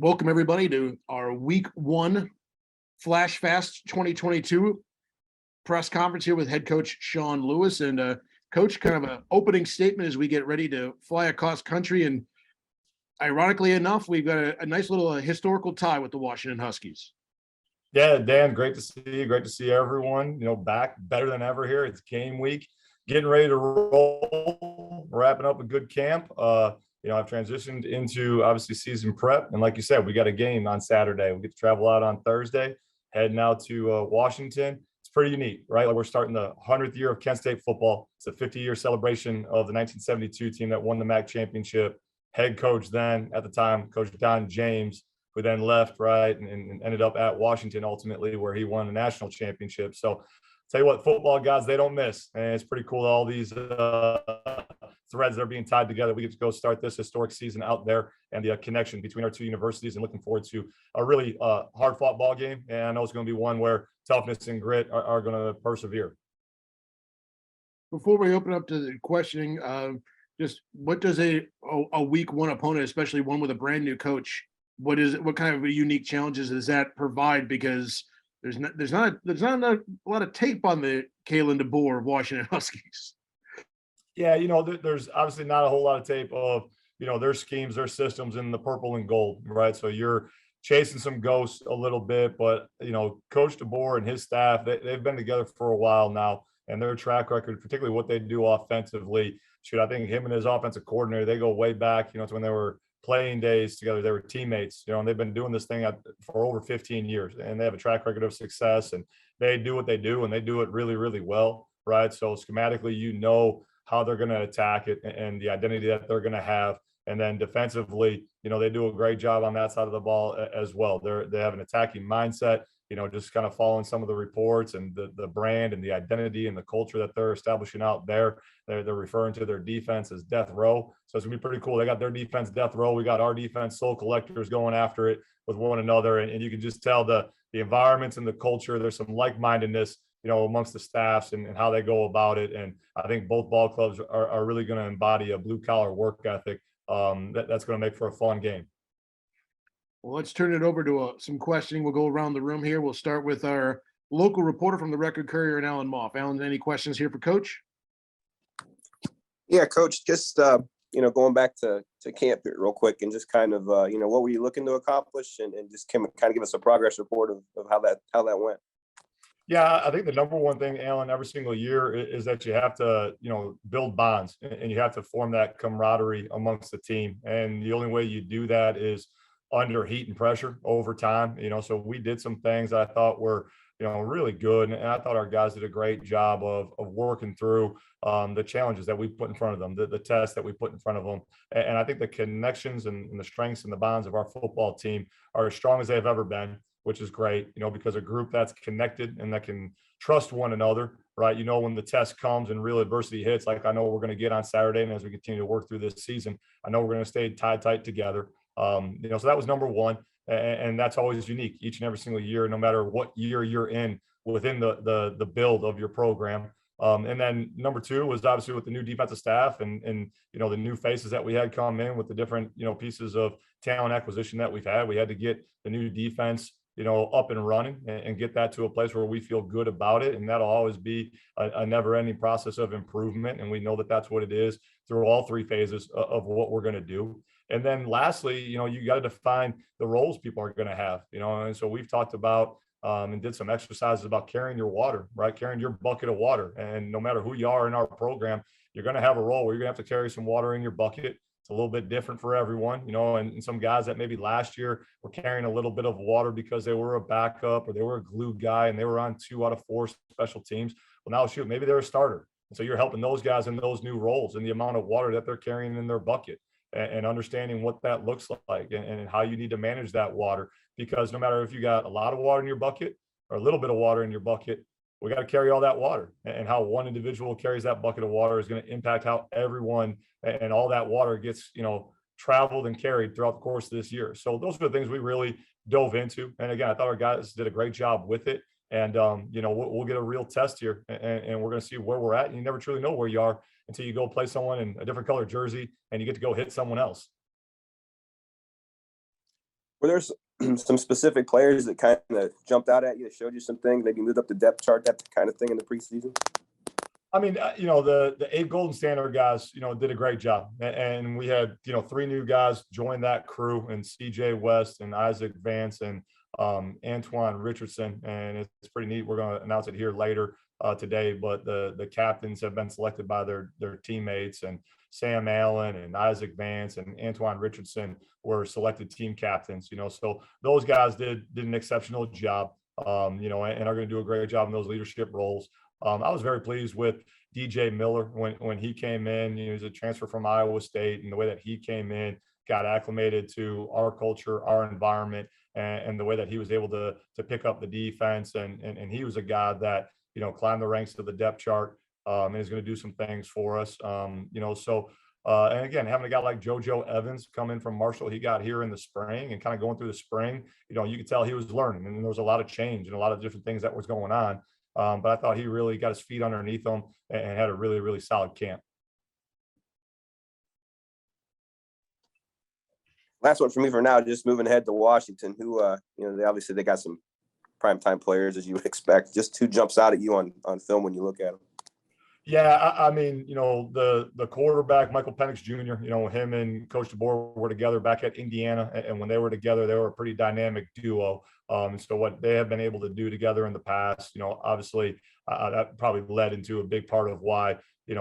Welcome everybody to our week one Flash Fast 2022 press conference here with head coach Sean Lewis. And coach, kind of an opening statement as we get ready to fly across country. And ironically enough, we've got a nice little historical tie with the Washington Huskies. Yeah, Dan, great to see you. Great to see everyone, back better than ever here. It's game week, getting ready to roll, wrapping up a good camp. I've transitioned into obviously season prep. And like you said, we got a game on Saturday. We get to travel out on Thursday, heading out to Washington. It's pretty unique, right? Like we're starting the 100th year of Kent State football. It's a 50-year celebration of the 1972 team that won the MAC championship. Head coach then at the time, Coach Don James, who then left, right, and ended up at Washington ultimately, where he won a national championship. So tell you what, football guys, they don't miss. And it's pretty cool, all these threads that are being tied together. We get to go start this historic season out there, and the connection between our two universities, and looking forward to a really hard-fought ball game. And I know it's going to be one where toughness and grit are going to persevere. Before we open up to the questioning, just what does a week one opponent, especially one with a brand new coach, what kind of unique challenges does that provide? Because there's not a lot of tape on the Kalen DeBoer of Washington Huskies. Yeah, there's obviously not a whole lot of tape of, their schemes, their systems in the purple and gold, right? So you're chasing some ghosts a little bit, but, Coach DeBoer and his staff, they've been together for a while now, and their track record, particularly what they do offensively, I think him and his offensive coordinator, they go way back, to when they were playing days together. They were teammates, and they've been doing this thing for over 15 years, and they have a track record of success, and they do what they do, and they do it really, really well, right? So schematically, how they're going to attack it and the identity that they're going to have. And then defensively, they do a great job on that side of the ball as well. They have an attacking mindset, just kind of following some of the reports and the brand and the identity and the culture that they're establishing out there. They're referring to their defense as death row. So it's gonna be pretty cool. They got their defense death row. We got our defense soul collectors going after it with one another. And you can just tell the environments and the culture, there's some like-mindedness, amongst the staffs and how they go about it. And I think both ball clubs are really going to embody a blue-collar work ethic that's going to make for a fun game. Well, let's turn it over to some questioning. We'll go around the room here. We'll start with our local reporter from the Record Courier, and Alan Moff. Alan, any questions here for Coach? Yeah, Coach, just, going back to camp here real quick, and just kind of, what were you looking to accomplish, and just kind of give us a progress report of how that went. Yeah, I think the number one thing, Alan, every single year is that you have to, build bonds, and you have to form that camaraderie amongst the team. And the only way you do that is under heat and pressure over time. So we did some things that I thought were, really good. And I thought our guys did a great job of working through the challenges that we put in front of them, the tests that we put in front of them. And I think the connections and the strengths and the bonds of our football team are as strong as they've ever been, which is great, because a group that's connected and that can trust one another, right? When the test comes and real adversity hits, like I know we're going to get on Saturday, and as we continue to work through this season, I know we're going to stay tight together. So that was number one. And that's always unique each and every single year, no matter what year you're in within the build of your program. And then number two was obviously with the new defensive staff and the new faces that we had come in with the different, pieces of talent acquisition that we've had. We had to get the new defense, up and running and get that to a place where we feel good about it. And that'll always be a never-ending process of improvement. And we know that that's what it is through all three phases of what we're going to do. And then lastly, you got to define the roles people are going to have, and so we've talked about and did some exercises about carrying your water, right? Carrying your bucket of water. And no matter who you are in our program, you're going to have a role where you're going to have to carry some water in your bucket. It's a little bit different for everyone, and some guys that maybe last year were carrying a little bit of water because they were a backup or they were a glue guy and they were on 2 out of 4 special teams. Well, now shoot, maybe they're a starter. And so you're helping those guys in those new roles and the amount of water that they're carrying in their bucket. And understanding what that looks like and how you need to manage that water, because no matter if you got a lot of water in your bucket or a little bit of water in your bucket, we got to carry all that water, and how one individual carries that bucket of water is going to impact how everyone and all that water gets, traveled and carried throughout the course of this year. So those are the things we really dove into. And again, I thought our guys did a great job with it. And, we'll get a real test here, and we're going to see where we're at. And you never truly know where you are until you go play someone in a different color jersey and you get to go hit someone else. Were there some specific players that kind of jumped out at you, that showed you some things, maybe moved up the depth chart, that kind of thing in the preseason? I mean, the 8 Golden Standard guys, did a great job. And we had, 3 new guys join that crew, and CJ West and Isaac Vance and Antoine Richardson. And it's pretty neat. We're going to announce it here later today, but the captains have been selected by their teammates, and Sam Allen and Isaac Vance and Antoine Richardson were selected team captains, so those guys did an exceptional job, and are going to do a great job in those leadership roles. I was very pleased with DJ Miller when he came in. He was a transfer from Iowa State, and the way that he came in, got acclimated to our culture, our environment, and the way that he was able to pick up the defense. And he was a guy that, climbed the ranks of the depth chart, and is going to do some things for us. And again, having a guy like JoJo Evans come in from Marshall, he got here in the spring, and kind of going through the spring, you could tell he was learning, and there was a lot of change and a lot of different things that was going on. But I thought he really got his feet underneath him and had a really, really solid camp. Last one for me for now, just moving ahead to Washington, who, they got some primetime players, as you would expect. Just who jumps out at you on film when you look at them? Yeah, I mean, the quarterback, Michael Penix Jr., him and Coach DeBoer were together back at Indiana. And when they were together, they were a pretty dynamic duo. And so what they have been able to do together in the past, obviously that probably led into a big part of why,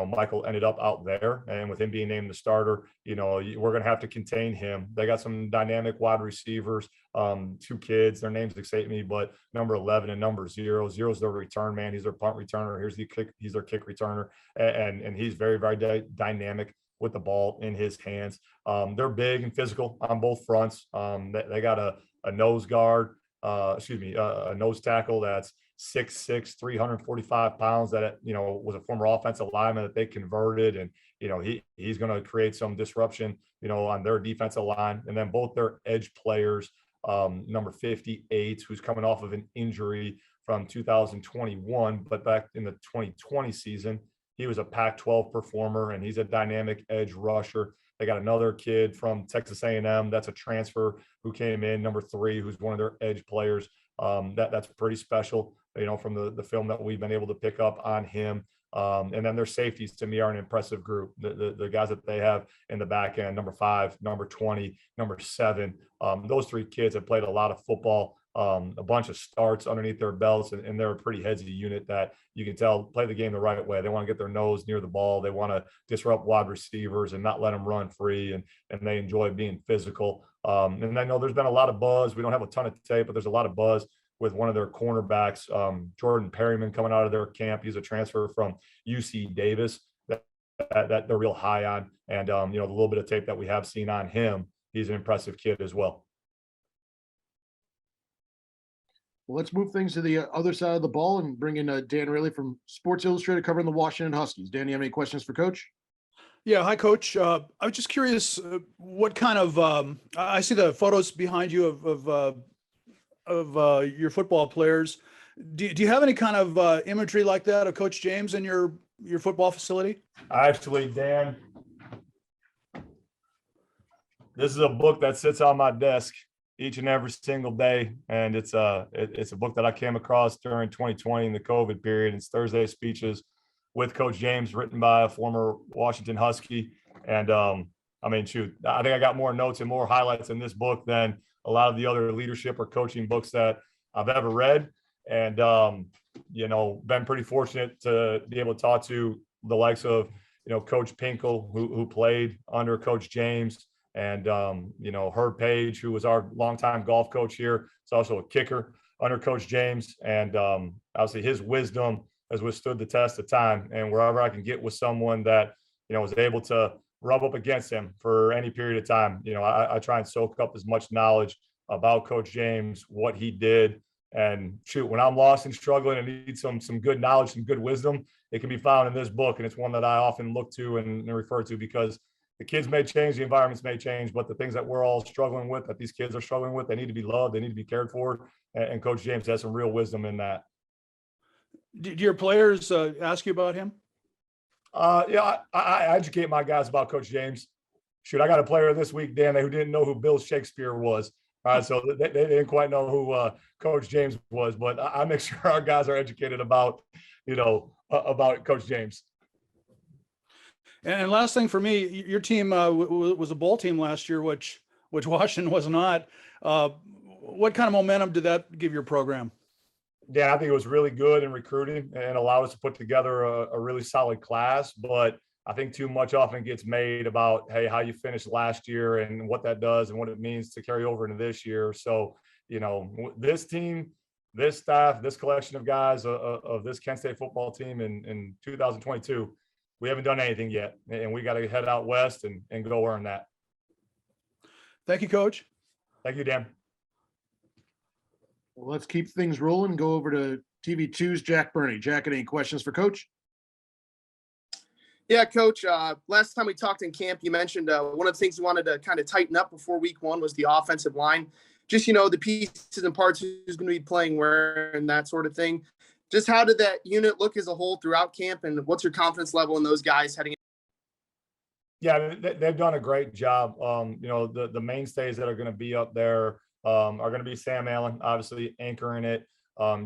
Michael ended up out there. And with him being named the starter, we're going to have to contain him. They got some dynamic wide receivers, 2 kids. Their names escape me, but number 11 and number 0. 0's their return man. He's their punt returner. He's their kick returner. And he's very, very dynamic with the ball in his hands. They're big and physical on both fronts. They got a nose guard, a nose tackle that's 6'6", 345 pounds that, was a former offensive lineman that they converted. And, he's going to create some disruption, on their defensive line. And then both their edge players, number 58, who's coming off of an injury from 2021, but back in the 2020 season, he was a Pac-12 performer, and he's a dynamic edge rusher. They got another kid from Texas A&M that's a transfer who came in, number 3, who's one of their edge players. That's pretty special, from the film that we've been able to pick up on him. And then their safeties, to me, are an impressive group. The guys that they have in the back end, number 5, number 20, number 7. Those 3 kids have played a lot of football, a bunch of starts underneath their belts, and they're a pretty headsy unit that you can tell play the game the right way. They want to get their nose near the ball. They want to disrupt wide receivers and not let them run free, and they enjoy being physical. And I know there's been a lot of buzz. We don't have a ton of tape, but there's a lot of buzz with one of their cornerbacks, Jordan Perryman, coming out of their camp. He's a transfer from UC Davis that they're real high on. And, the little bit of tape that we have seen on him, he's an impressive kid as well. Well, let's move things to the other side of the ball and bring in Dan Rayleigh from Sports Illustrated covering the Washington Huskies. Dan, you have any questions for Coach? Yeah. Hi, Coach. I was just curious, what kind of, I see the photos behind you of your football players. Do you have any kind of imagery like that of Coach James in your football facility? Actually, Dan, this is a book that sits on my desk each and every single day. And it's a book that I came across during 2020 in the COVID period. It's Thursday Speeches with Coach James, written by a former Washington Husky. And I think I got more notes and more highlights in this book than a lot of the other leadership or coaching books that I've ever read. And, been pretty fortunate to be able to talk to the likes of, Coach Pinkel, who played under Coach James, and, Herb Page, who was our longtime golf coach here. He's also a kicker under Coach James. And obviously his wisdom has withstood the test of time. And wherever I can get with someone that, was able to rub up against him for any period of time, I try and soak up as much knowledge about Coach James, what he did. And when I'm lost and struggling and need some good knowledge, some good wisdom, it can be found in this book. And it's one that I often look to and refer to, because the kids may change, the environments may change, but the things that we're all struggling with, that these kids are struggling with, they need to be loved, they need to be cared for. And Coach James has some real wisdom in that. Did your players ask you about him? I educate my guys about Coach James. I got a player this week, Dan, who didn't know who Bill Shakespeare was. So they didn't quite know who Coach James was, but I make sure our guys are educated about, about Coach James. And last thing for me, your team was a bowl team last year, which Washington was not. What kind of momentum did that give your program? Yeah, I think it was really good in recruiting and allowed us to put together a really solid class. But I think too much often gets made about, hey, how you finished last year and what that does and what it means to carry over into this year. So, this team, this staff, this collection of guys of this Kent State football team in 2022, we haven't done anything yet. And we got to head out west and go earn that. Thank you, Coach. Thank you, Dan. Well, let's keep things rolling. Go over to TV2's Jack Burney. Jack, any questions for Coach? Yeah, Coach. Last time we talked in camp, you mentioned one of the things you wanted to kind of tighten up before week one was the offensive line. Just, the pieces and parts, who's going to be playing where and that sort of thing. Just how did that unit look as a whole throughout camp, and what's your confidence level in those guys heading in? Yeah, they've done a great job. The mainstays that are going to be up there are going to be Sam Allen, obviously anchoring it.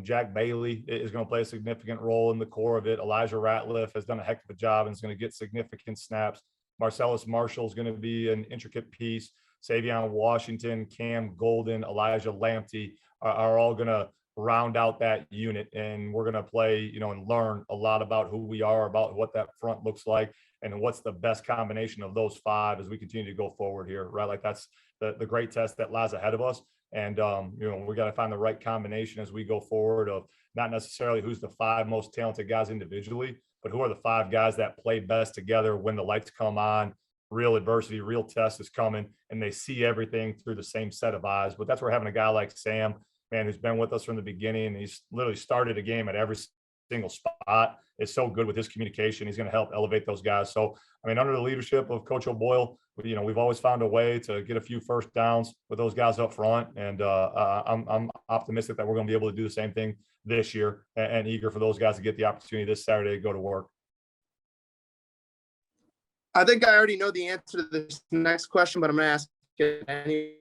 Jack Bailey is going to play a significant role in the core of it. Elijah Ratliff has done a heck of a job and is going to get significant snaps. Marcellus Marshall is going to be an intricate piece. Savion Washington, Cam Golden, Elijah Lamptey are all going to round out that unit. And we're going to play, and learn a lot about who we are, about what that front looks like, and what's the best combination of those five as we continue to go forward here, right? Like that's the great test that lies ahead of us. And, we got to find the right combination as we go forward of not necessarily who's the five most talented guys individually, but who are the five guys that play best together when the lights come on, real adversity, real test is coming, and they see everything through the same set of eyes. But that's where having a guy like Sam, man, who's been with us from the beginning, and he's literally started a game at every single spot, is so good with his communication. He's going to help elevate those guys. So, under the leadership of Coach O'Boyle, we've always found a way to get a few first downs with those guys up front. And I'm optimistic that we're going to be able to do the same thing this year, and eager for those guys to get the opportunity this Saturday to go to work. I think I already know the answer to this next question, but I'm going to ask it anyway.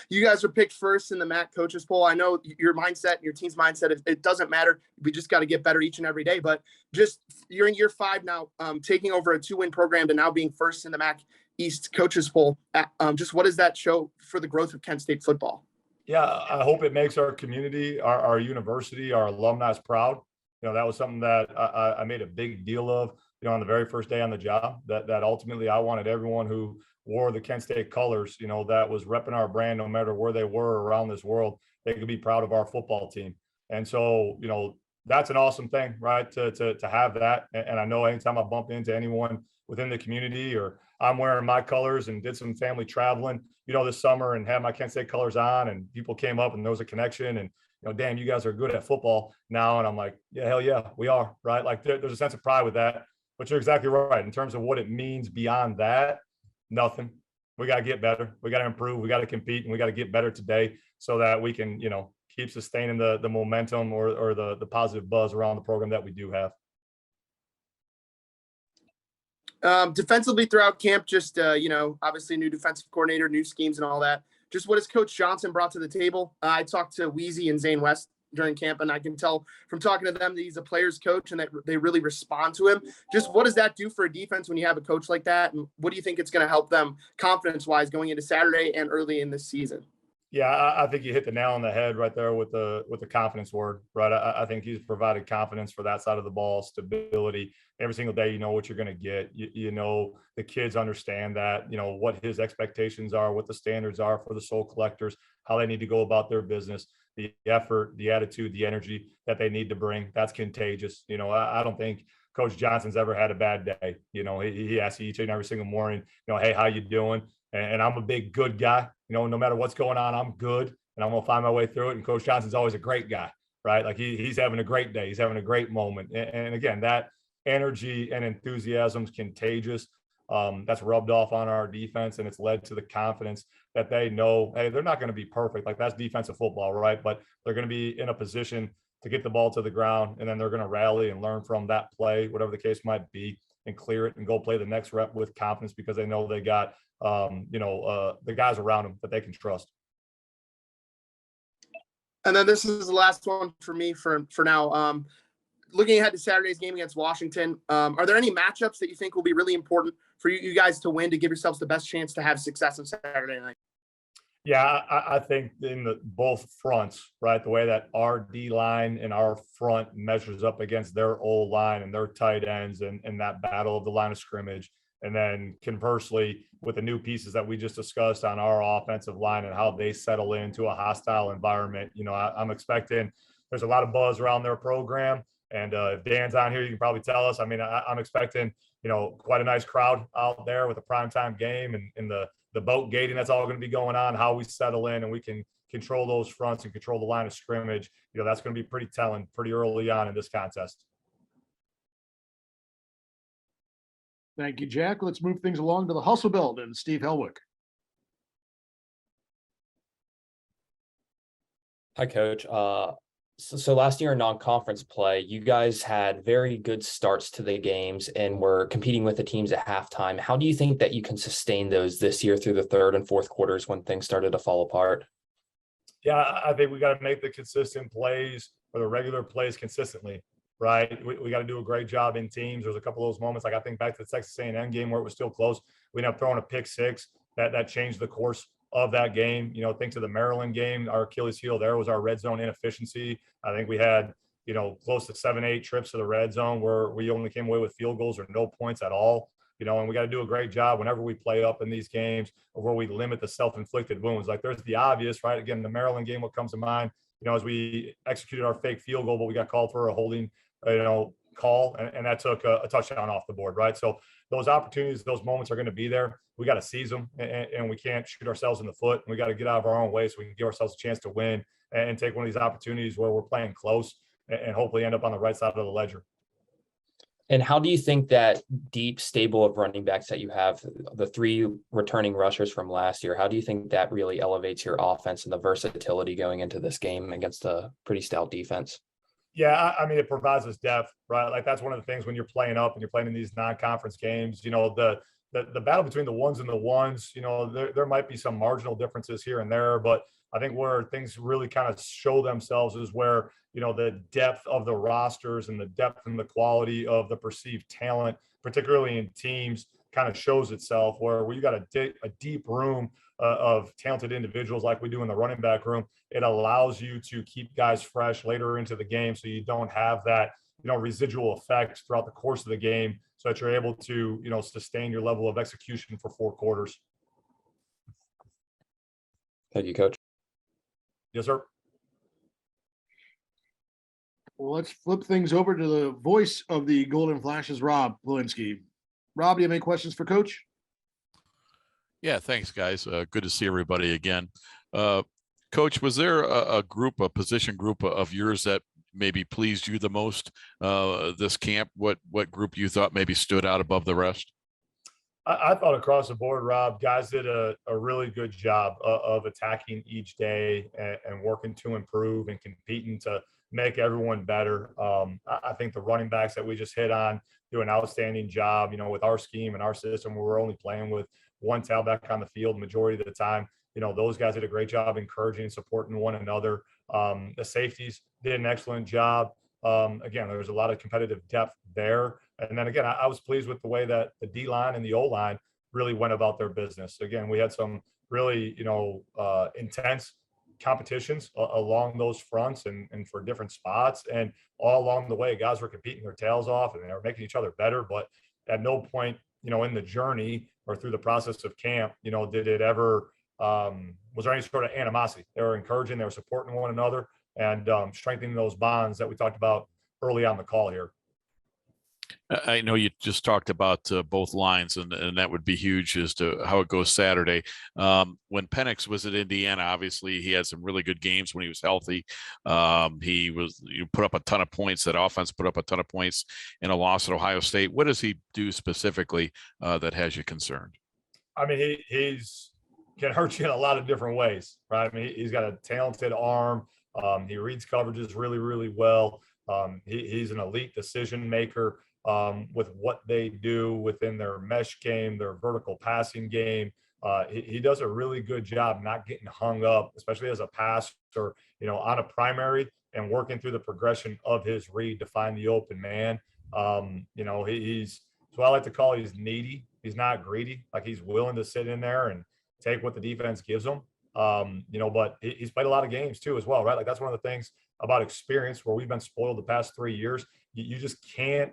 You guys were picked first in the MAC coaches poll. I know your mindset, your team's mindset, it doesn't matter. We just got to get better each and every day. But just you're in year 5 now, taking over a 2-win program to now being first in the MAC East coaches poll. Just what does that show for the growth of Kent State football? Yeah, I hope it makes our community, our university, our alumni proud. That was something that I made a big deal of, on the very first day on the job, that ultimately I wanted everyone who wore the Kent State colors, that was repping our brand, no matter where they were around this world, they could be proud of our football team. And so, that's an awesome thing, right? To have that. And I know anytime I bump into anyone within the community, or I'm wearing my colors and did some family traveling, this summer, and had my Kent State colors on, and people came up and there was a connection, and, damn, you guys are good at football now. And I'm like, yeah, hell yeah, we are, right? Like there's a sense of pride with that. But you're exactly right. In terms of what it means beyond that, nothing. We got to get better. We got to improve. We got to compete, and we got to get better today so that we can, keep sustaining the momentum or the positive buzz around the program that we do have. Defensively throughout camp, just, obviously new defensive coordinator, new schemes and all that. Just what has Coach Johnson brought to the table? I talked to Weezy and Zane West during camp, and I can tell from talking to them that he's a player's coach and that they really respond to him. Just what does that do for a defense when you have a coach like that? And what do you think it's going to help them confidence-wise going into Saturday and early in this season? Yeah, I think you hit the nail on the head right there with the confidence word, right? I think he's provided confidence for that side of the ball, stability. Every single day, you know what you're going to get. The kids understand that, what his expectations are, what the standards are for the soul collectors, how they need to go about their business, the effort, the attitude, the energy that they need to bring. That's contagious. I don't think Coach Johnson's ever had a bad day. He asks you each and every single morning, hey, how you doing? And I'm a big good guy. No matter what's going on, I'm good, and I'm going to find my way through it. And Coach Johnson's always a great guy, right? Like he's having a great day. He's having a great moment. And again, that energy and enthusiasm is contagious. That's rubbed off on our defense, and it's led to the confidence that they know, hey, they're not going to be perfect. Like that's defensive football, right? But they're going to be in a position to get the ball to the ground, and then they're going to rally and learn from that play, whatever the case might be, and clear it and go play the next rep with confidence because they know they got the guys around him that they can trust. And then this is the last one for me for now. Looking ahead to Saturday's game against Washington, are there any matchups that you think will be really important for you guys to win to give yourselves the best chance to have success on Saturday night? Yeah, I think in both fronts, right? The way that our D line and our front measures up against their O line and their tight ends and that battle of the line of scrimmage. And then conversely, with the new pieces that we just discussed on our offensive line and how they settle into a hostile environment, I'm expecting there's a lot of buzz around their program. And if Dan's on here, you can probably tell us. I mean, I'm expecting, quite a nice crowd out there with a primetime game and the boat gating that's all going to be going on, how we settle in and we can control those fronts and control the line of scrimmage. That's going to be pretty telling pretty early on in this contest. Thank you, Jack. Let's move things along to the Hustle Belt and Steve Helwick. Hi, Coach. So last year in non-conference play, you guys had very good starts to the games and were competing with the teams at halftime. How do you think that you can sustain those this year through the third and fourth quarters when things started to fall apart? Yeah, I think we got to make the consistent plays or the regular plays consistently, right? We got to do a great job in teams. There's a couple of those moments, like I think back to the Texas A&M game where it was still close. We ended up throwing a pick six that changed the course of that game. Think to the Maryland game, our Achilles heel there was our red zone inefficiency. I think we had, close to 7-8 trips to the red zone where we only came away with field goals or no points at all. And we got to do a great job whenever we play up in these games of where we limit the self-inflicted wounds. Like there's the obvious, right? Again, the Maryland game, what comes to mind, as we executed our fake field goal, but we got called for a holding, call, and that took a touchdown off the board, right? So those opportunities, those moments are going to be there. We got to seize them, and we can't shoot ourselves in the foot. We got to get out of our own way so we can give ourselves a chance to win and take one of these opportunities where we're playing close and hopefully end up on the right side of the ledger. And how do you think that deep stable of running backs that you have, the three returning rushers from last year, how do you think that really elevates your offense and the versatility going into this game against a pretty stout defense? Yeah, I mean, it provides us depth, right? Like that's one of the things when you're playing up and you're playing in these non-conference games, the battle between the ones and the ones, there might be some marginal differences here and there, but I think where things really kind of show themselves is where, the depth of the rosters and the depth and the quality of the perceived talent, particularly in teams, kind of shows itself where you got a deep room of talented individuals like we do in the running back room. It allows you to keep guys fresh later into the game so you don't have that, residual effect throughout the course of the game so that you're able to, sustain your level of execution for 4 quarters. Thank you, Coach. Yes, sir. Well, let's flip things over to the voice of the Golden Flashes, Rob Polinsky. Rob, do you have any questions for Coach? Yeah, thanks, guys. Good to see everybody again. Coach, was there a position group of yours that maybe pleased you the most this camp? What group you thought maybe stood out above the rest? I thought across the board, Rob, guys did a really good job of attacking each day and working to improve and competing to make everyone better. I think the running backs that we just hit on do an outstanding job, with our scheme and our system where we're only playing with one tailback on the field majority of the time. Those guys did a great job encouraging and supporting one another. The safeties did an excellent job. Again, there was a lot of competitive depth there. And then again, I was pleased with the way that the D line and the O line really went about their business. Again, we had some really, intense competitions along those fronts and for different spots. And all along the way, guys were competing their tails off and they were making each other better. But at no point, in the journey or through the process of camp, did it ever, was there any sort of animosity? They were encouraging, they were supporting one another and strengthening those bonds that we talked about early on the call here. I know you just talked about both lines, and that would be huge as to how it goes Saturday. When Penix was at Indiana, obviously he had some really good games when he was healthy. You put up a ton of points. That offense put up a ton of points in a loss at Ohio State. What does he do specifically that has you concerned? I mean, he's can hurt you in a lot of different ways, right? I mean, he's got a talented arm. He reads coverages really, really well. He's an elite decision maker. With what they do within their mesh game, their vertical passing game. He does a really good job not getting hung up, especially as a passer, on a primary and working through the progression of his read to find the open man. He's what I like to call he's needy. He's not greedy. Like he's willing to sit in there and take what the defense gives him. But he's played a lot of games too as well, right? Like that's one of the things about experience where we've been spoiled the past 3 years. You just can't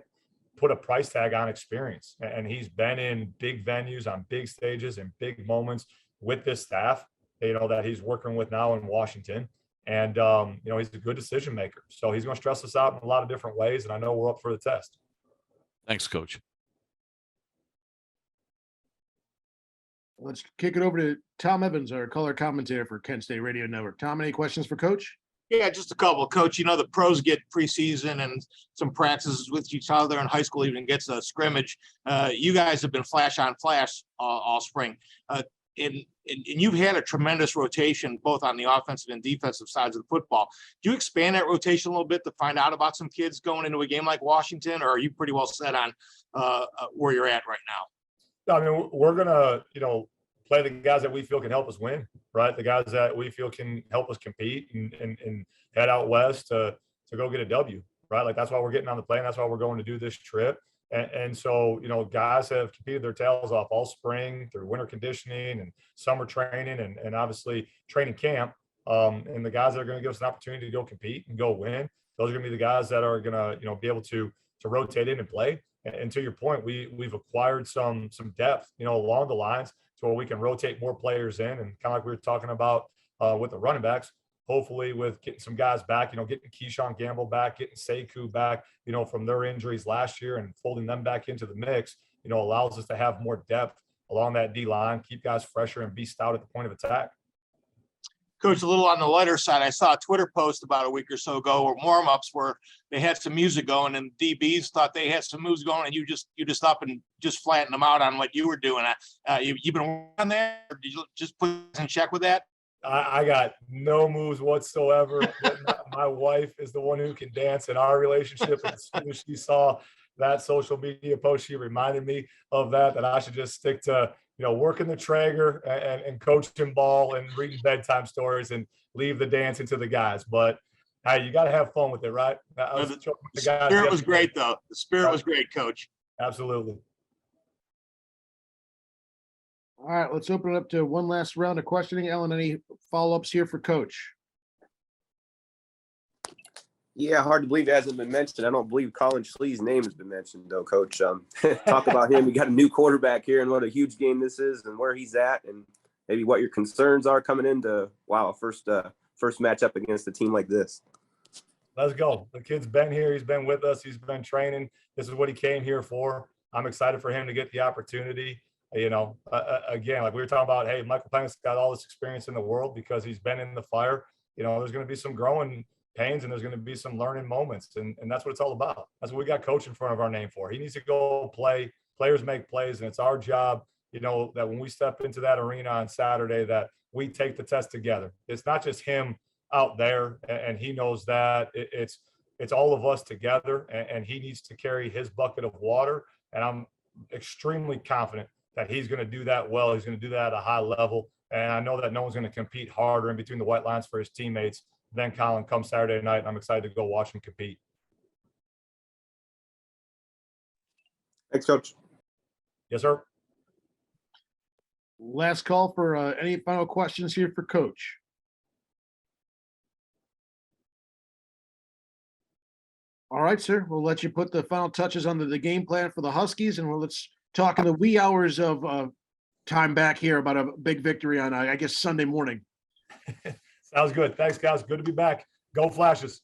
put a price tag on experience. And he's been in big venues on big stages and big moments with this staff, that he's working with now in Washington. And, he's a good decision maker. So he's going to stress us out in a lot of different ways. And I know we're up for the test. Thanks, Coach. Let's kick it over to Tom Evans, our color commentator for Kent State Radio Network. Tom, any questions for Coach? Yeah, just a couple. Coach, the pros get preseason and some practices with each other, and high school even gets a scrimmage. You guys have been flash on flash all spring. And you've had a tremendous rotation both on the offensive and defensive sides of the football. Do you expand that rotation a little bit to find out about some kids going into a game like Washington, or are you pretty well set on where you're at right now? I mean, we're going to, play the guys that we feel can help us win, right? The guys that we feel can help us compete and head out west to go get a W, right? Like that's why we're getting on the plane. That's why we're going to do this trip. And so, guys have competed their tails off all spring through winter conditioning and summer training and obviously training camp. And the guys that are going to give us an opportunity to go compete and go win, those are going to be the guys that are going to, be able to rotate in and play. And to your point, we've acquired some depth, along the lines to where we can rotate more players in, and kind of like we were talking about with the running backs, hopefully with getting some guys back, getting Keyshawn Gamble back, getting Sekou back, from their injuries last year and folding them back into the mix, allows us to have more depth along that D line, keep guys fresher and be stout at the point of attack. Coach, a little on the lighter side, I saw a Twitter post about a week or so ago where warm-ups where they had some music going and DBs thought they had some moves going and you just up and just flattened them out on what you were doing. You've been working on that, or did you just put in check with that? I got no moves whatsoever. My wife is the one who can dance in our relationship. And as soon as she saw that social media post, she reminded me of that I should just stick to working the Traeger and coaching ball and reading bedtime stories and leave the dancing to the guys. But hey, you got to have fun with it, right? The spirit was great, though. The spirit was great, Coach. Absolutely. All right, let's open it up to one last round of questioning. Ellen, any follow-ups here for Coach? Yeah, hard to believe it hasn't been mentioned. I don't believe Colin Schlee's name has been mentioned, though, Coach. Talk about him. We got a new quarterback here and what a huge game this is and where he's at and maybe what your concerns are coming into, first matchup against a team like this. Let's go. The kid's been here. He's been with us. He's been training. This is what he came here for. I'm excited for him to get the opportunity. Again, like we were talking about, hey, Michael Penix got all this experience in the world because he's been in the fire. There's going to be some growing pains and there's going to be some learning moments. And that's what it's all about. That's what we got coach in front of our name for. He needs to go play. Players make plays. And it's our job, that when we step into that arena on Saturday, that we take the test together. It's not just him out there. And he knows that it's all of us together and he needs to carry his bucket of water. And I'm extremely confident that he's going to do that well. He's going to do that at a high level. And I know that no one's going to compete harder in between the white lines for his teammates than Colin come Saturday night. And I'm excited to go watch him compete. Thanks, Coach. Yes, sir. Last call for any final questions here for Coach. All right, sir. We'll let you put the final touches on the game plan for the Huskies, and let's talk in the wee hours of time back here about a big victory on, I guess, Sunday morning. Sounds good. Thanks, guys. Good to be back. Go Flashes.